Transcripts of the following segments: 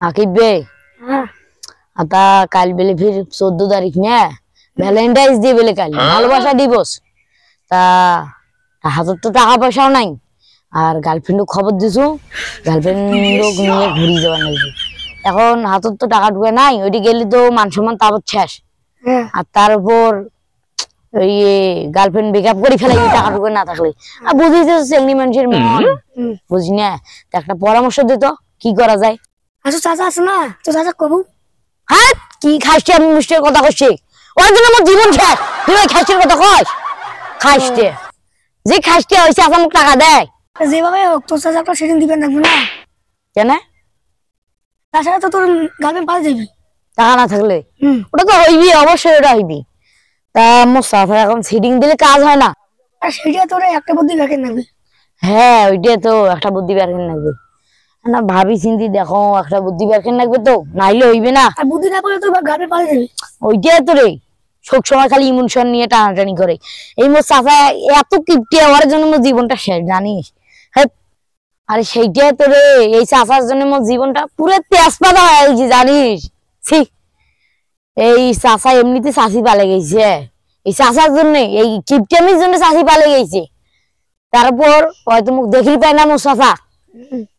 आकिब बे आता कल बेले फिर 14 तारीख में वैलेंटाइन्स डे बेले कल ভালোবাসা দিবস তা হাতে তো টাকা পয়সাও নাই আর গার্লফ্রেন্ডও খবর দিছো গার্লফ্রেন্ড লোক নিয়ে ঘুরি যাওয়া নাকি এখন হাতে তো টাকা ঢুকে নাই ওইটি গেলে তো মান সম্মান তাবত শেষ আর তার উপর ওই গার্লফ্রেন্ড ব্রেকআপ করে ফেলে টাকা ঢুকে না থাকলে আর বুঝিস চেংড়ি মানুষের মন বুঝি না একটা পরামর্শ দে তো কি করা যায় আচ্ছা চাচা আছে না তো চাচা কবু হ্যাঁ কি খাইছে আমি মিষ্টির কথা কইছি ওর জন্য আমার জীবন শেষ তুই ওই খাইছের কথা কইস খাইছে যে খাইছে হইছে আমাকে টাকা দেয় যেভাবে হোক তো চাচা একটা সেটিং দিবেন না কেন তাছাড়া তো তোর গার্লফ্রেন্ড পাওয়া যাবে টাকা না থাকলে ওটা তো হইবি অবশ্যই ওটা হইবি তা মোসাফা এখন সেটিং দিলে কাজ হয় না আর সেটা তোর একটা বুদ্ধি রাখেন নাকি হ্যাঁ ওইটা তো একটা বুদ্ধি বের করে লাগবে না ভাবি চিন্তি দেখো একটা বুদ্ধি বের করে লাগবে তো নাইলে হইবে না আর বুদ্ধি না করে তো গার্লফ্রেন্ড পাওয়া যাবে ওইটা তো রে সব সময় খালি ইমোশন নিয়ে টানাটানি করে এই মোসাফা এত কিপটে হওয়ার জন্য মোর জীবনটা শেষ জানিস হ্যাঁ আরে সেইটা তো রে এই চাচার জন্য মোর জীবনটা পুরো তেজপাতা হয়ে গেছে জানিস ছি এই চাচা এমনিতে চাষি পালে গেছে এই চাচার জন্য এই কিপটেমির জন্য চাষি পালে গেছে তারপর হয়তো মুখ দেখি পায় না মোর চাচা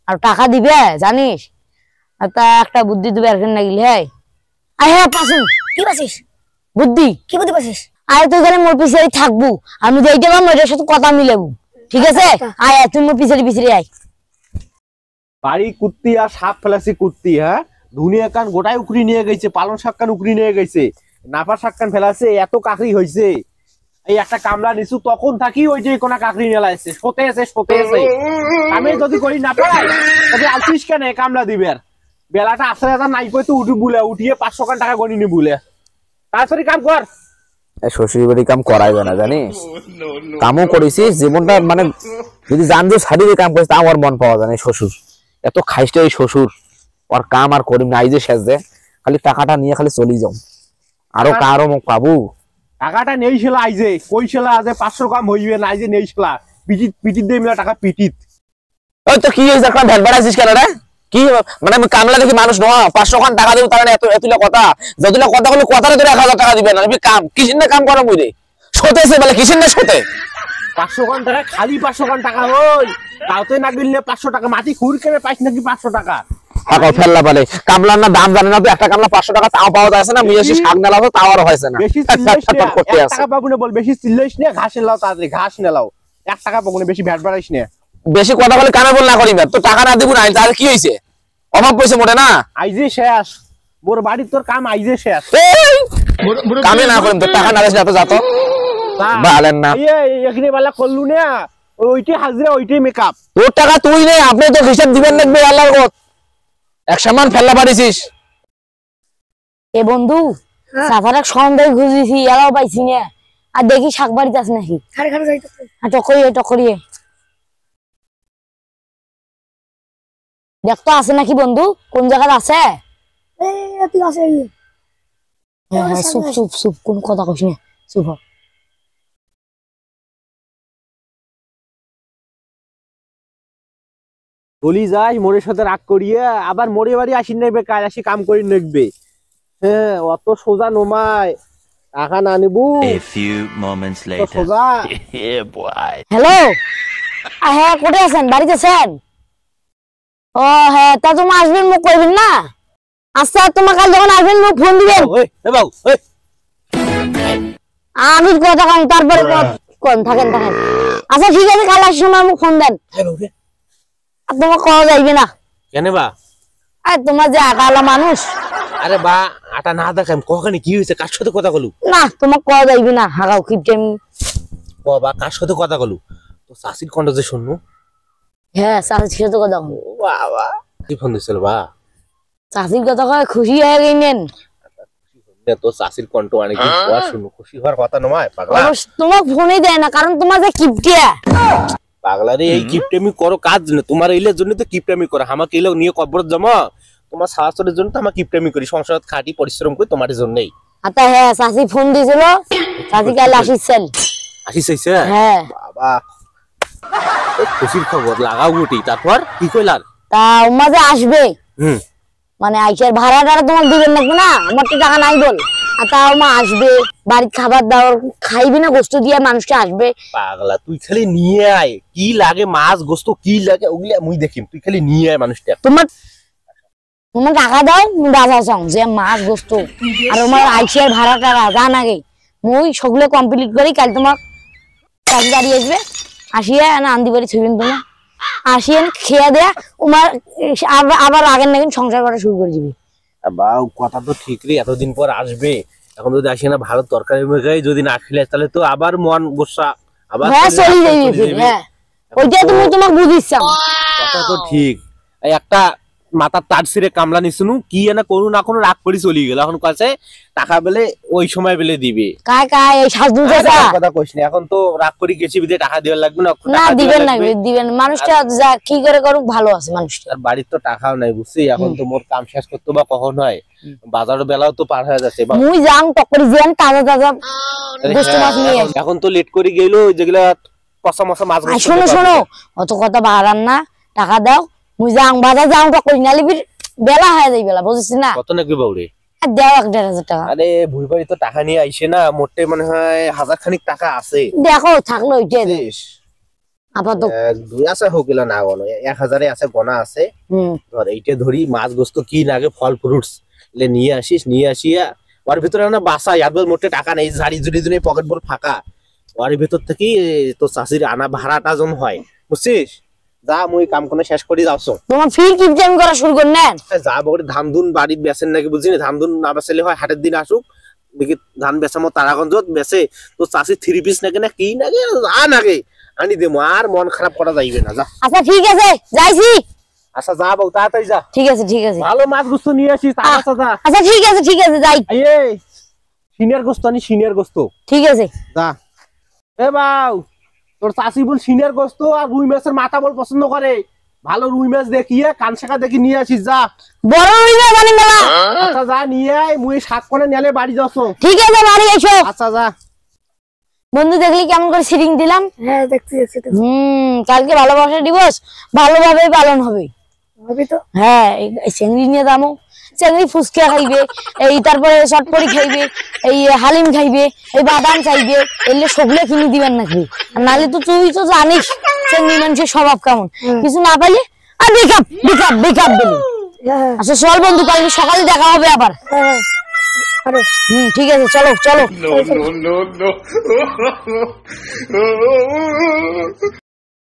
আর টাকা দিবে জানিস আর তা একটা বুদ্ধি দিবে আর কেন লাগিল হ্যাঁ আয় হ্যাঁ পাসুন কি পাছিস বুদ্ধি কি বুদ্ধি পাছিস আয় তো এখানে মোর পিছনে থাকবো আমি যেইটা পাবো ওইটার সাথে কথা মিলাবো ঠিক আছে আয় তুই মোর পিছনে আয় বাড়ি কুত্তি আর সাপ ফেলাছি কুত্তি হ্যাঁ ধুনিয়া কান গোটাই উকড়ি নিয়ে গেছে পালন শাক কান উকড়ি নিয়ে গেছে নাপা শাক কান ফেলাছে এত কাকড়ি হয়েছে এই একটা কামলা নিছু তখন থাকি ওই যে কোনা কাকড়ি নেলাইছে সতেছে আমি যদি করি না পাই তবে আলছিস কেন কামলা দিবে আর বেলাটা আসলে নাই কই তো উঠি বুলে উঠিয়ে 500 টাকা গনি নি বুলে তাড়াতাড়ি কাম কর শ্বশুর বাড়ি কাম করাইবে না জানিস কামও করেছিস জীবনটা মানে যদি জানতো শাড়ির কাম করিস তা আমার মন পাওয়া যায় না শ্বশুর এত খাইছে ওই শ্বশুর আর কাম আর করিম না যে শেষ দে খালি টাকাটা নিয়ে খালি চলি যাও আরো কারো মুখ পাবো টাকাটা নেই ছিল আইজে কই ছিল আজে 500 কাম হইবে না আইজে নেই ছিল পিটিত দেই মিলা টাকা পিটিত ওই তো কি হইছে একটা ভ্যাট বাড়াইছিস কেন রে কি মানে আমি কামলা দেখি মানুষ নয় 500 খান টাকা দেব তার এত এতলা কথা যতলা কথা বলে কথারে তোর 1000 টাকা দিবেন আমি কাম কিসিন না কাম করা মুই রে সতেছে বলে কিসিন না সতে 500 খান টাকা খালি 500 খান টাকা হই তাওতে না গিললে 500 টাকা মাটি খুর করে পাইছ নাকি 500 টাকা টাকা ফেললা বলে কামলার না দাম জানে না তো একটা কামলা 500 টাকা তাও পাওয়া যাচ্ছে না মিয়াসি শাক নালাও তাও আর হইছে না বেশি চিল্লাইস না 1 টাকা পাবো না বল বেশি চিল্লাইস না ঘাস নাও তাড়াতাড়ি ঘাস নাও 1 টাকা পাবো না বেশি ভ্যাট বাড়াইস না বেশি কথা বলে কানে বল না করিবে তো টাকা না দিব না তাহলে কি হইছে অভাব পয়সা মোটে না আইজে শেষ মোর বাড়ি তোর কাম আইজে শেষ কামে না করিম তো টাকা না দেস না তো যাতো বালেন না এই এখানে বালা করলু না ওইটি হাজরা ওইটি মেকআপ তোর টাকা তুই নে আপনি তো হিসাব দিবেন লাগবে আল্লাহর কত এক সমান ফেললা পারিছিস এ বন্ধু সাফারাক সন্দেহ খুঁজেছি এরাও পাইছি না আর দেখি শাক বাড়িতে আছে নাকি খারে খারে যাইতেছে টকরিয়ে দেখতো আছে নাকি বন্ধু কোন জায়গায় আছে এই তুই আছে এই চুপ কোন কথা কইছ না চুপ হ বলি যাই মোরের সাথে রাগ করিয়া আবার মোরে বাড়ি আসি নেবে কাজ আসি কাম করি নেকবে হ্যাঁ অত সোজা নমায় টাকা না নিবু A few moments later. সোজা Yeah, boy. হ্যালো হ্যাঁ কোথায় আছেন বাড়িতে আছেন ও হ্যাঁ তা তুমি আসবেন মুখ কইবেন না আচ্ছা তোমার কাল যখন আসবেন মুখ ফোন দিবেন ওই এ বাবু ওই আমি কথা কম তারপরে কোন থাকেন আচ্ছা ঠিক আছে কাল আসার সময় মুখ ফোন দেন আর তোমার কওয়া যাইবে না কেন বা আর তোমার যে আটালা মানুষ আরে বা আটা না দেখাম কখানে কি হইছে কার সাথে কথা কলু না তোমার কওয়া যাইবে না হাগাও কিপটেম বাবা কার সাথে কথা কলু তো সাসির কণ্ঠ যে শুননু হ্যাঁ চাষির সাথে কথা কম বাবা কি ফোন দিছিল বা চাষির কথা কয় খুশি হয়ে গেলেন তো সাসির কণ্ঠ অনেক দিন পর শুনু খুশি হওয়ার কথা নয় পাগলা তোমার ফোনই দেয় না কারণ তোমার যে কিপটিয়া পাগলারে এই কিপটেমি করো কাজ না তোমার এইলের জন্য তো কিপটেমি করো আমাকে এইলো নিয়ে কবর জমা তোমার শাশুড়ির জন্য তো আমরা কিপটেমি করি সংসার খাটি পরিশ্রম করি তোমার জন্যই আচ্ছা হ্যাঁ চাষি ফোন দিয়েছিল চাষি কাল আসিছেন আসিছে হ্যাঁ বাবা খুশির খবর লাগাও গুটি তারপর কি কইলার তা মাঝে আসবে মানে আইসার ভাড়া টাড়া তোমার দিবেন নাকি না? আমার তো টাকা নাই বল। আর তাও মা আসবে, বাড়ির খাবার দাবার খাইবি না, গোস্ত দিয়ে মানুষটা আসবে। পাগলা তুই খালি নিয়ে আয়, কি লাগে মাছ গোস্ত কি লাগে ওগুলা মুই দেখিম, তুই খালি নিয়ে আয় মানুষটা। তোমার তোমার টাকা দাও, বাজার চাও যে মাছ গোস্ত আর তোমার আইসার ভাড়া টাড়া জান আগে মুই সবগুলো কমপ্লিট করি। কাল তোমার কাজ গাড়ি আসবে, আসিয়া না আন্দি বাড়ি ছবিন তোমার আসিয়া খেয়া দেয়া তোমার আবার আগের নাকি সংসার করা শুরু করে দিবি। বাউ কথা তো ঠিক রে, এতদিন পর আসবে, এখন যদি আসে না ভালো তরকারি মেঘাই যদি না খেলে তাহলে তো আবার মন গোসা আবার হ্যাঁ চলে যাবি। হ্যাঁ ওইটাই তুমি তোমাকে বুঝিচ্ছাম। কথা তো ঠিক। এই একটা মাথার তার ছিঁড়ে কামলা নিশুনু কি না করু না কোনো রাগ করে চলে গেল, এখন কাছে টাকা বেলে ওই সময় বেলে দিবে। কায় কায় এই সাজু চাচা কথা কইস না, এখন তো রাগ করে গেছি বিদে টাকা দেওয়ার লাগবে না। না দিবেন না, দিবেন মানুষটা যা কি করে করুক ভালো আছে মানুষটা। আর বাড়ির তো টাকাও নাই বুঝছি, এখন তো মোর কাম শেষ করতে বা কখন হয়, বাজারের বেলাও তো পার হয়ে যাচ্ছে। মুই যাম টকরি যেন তাজা তাজা গোস্ত মাছ নিয়ে আসি। এখন তো লেট করে গেল যেগুলা পচা মশা মাছ। শোনো শোনো অত কথা বাড়ান না, টাকা দাও মুই যাম বাজার যাম টকরি নালি বেলা হয়ে যাই বেলা বুঝছিস না। কত নাকি বাউরে? দেও 1,500 টাকা। আরে ভুই বাড়ি তো টাকা নিয়ে আইসে না, মোটে মনে হয় 1000 খানিক টাকা আছে। দেখো থাকলো ওইটাই দে। আপাতত 2 আছে হোক গেল না গনো 1000 আছে গোনা আছে। ধর এইটা ধরি মাছ গোস্ত কি লাগে ফল ফ্রুটস লে নিয়ে আসিস, নিয়ে আসিয়া ওর ভিতরে না বাসা ইয়াদবল মোটে টাকা নেই, ঝাড়ি জুড়ি জুড়ি পকেট বল ফাঁকা, ওর ভিতর থেকে তো চাষির আনা ভাড়াটা জম হয় বুঝছিস। যা মুই কাম কোনে শেষ করি যাওছো, তোমার ফির কি টাইম করা শুরু করুন না। যা বড় ধান ধুন বাড়ির বেচেন নাকি বুঝিনি, ধান ধুন না বেচলে হয় হাটের দিন আসুক দেখি ধান বেচামো তারাগঞ্জত বেচে তো চাষি 3 পিস নাকি না কি নাকি যা নাকি আনি দেবো, আর মন খারাপ করা যাইবে না। যা আচ্ছা ঠিক আছে যাইছি। আচ্ছা যা বউ তাড়াতাড়ি যা। ঠিক আছে ঠিক আছে ভালো মাছ গোস্ত নিয়ে আসিস। আচ্ছা যা। আচ্ছা ঠিক আছে যাই। এই সিনিয়র গোস্ত আনি, সিনিয়র গোস্ত। ঠিক আছে যা। এ বাউ তোর চাষি বল সিনিয়র গোস্ত আর রুই মাছের মাথা বল পছন্দ করে, ভালো রুই মাছ দেখিয়ে কানসাকা দেখি নিয়ে আসিস। যা বড় রুই মাছ আনি মেলা। আচ্ছা যা নিয়ে আয়, মুই 7 কোণে নেলে বাড়ি যাচ্ছো। ঠিক আছে বাড়ি এসো। আচ্ছা যা। বন্ধু দেখলি কেমন করে সিরিং দিলাম। হ্যাঁ দেখছি কালকে ভালোবাসা দিবস ভালোভাবে পালন হবে। ভাবি তো হ্যাঁ এই চিংড়ি নিয়ে দামো, চিংড়ি ফুচকা খাইবে, এই তারপরে চটপটি খাইবে, এই হালিম খাইবে, এই বাদাম চাইবে, এলে সবলে কিনে দিবেন নাকি। আর নাহলে তো তুই তো জানিস চিংড়ি মানুষের স্বভাব কেমন, কিছু না পাইলে আর বেকাপ বেকাপ বেকাপ বলি। হ্যাঁ আচ্ছা চল বন্ধু কালকে সকালে দেখা হবে আবার। হ্যাঁ আরো ঠিক আছে চলো চলো। No, no, no, no.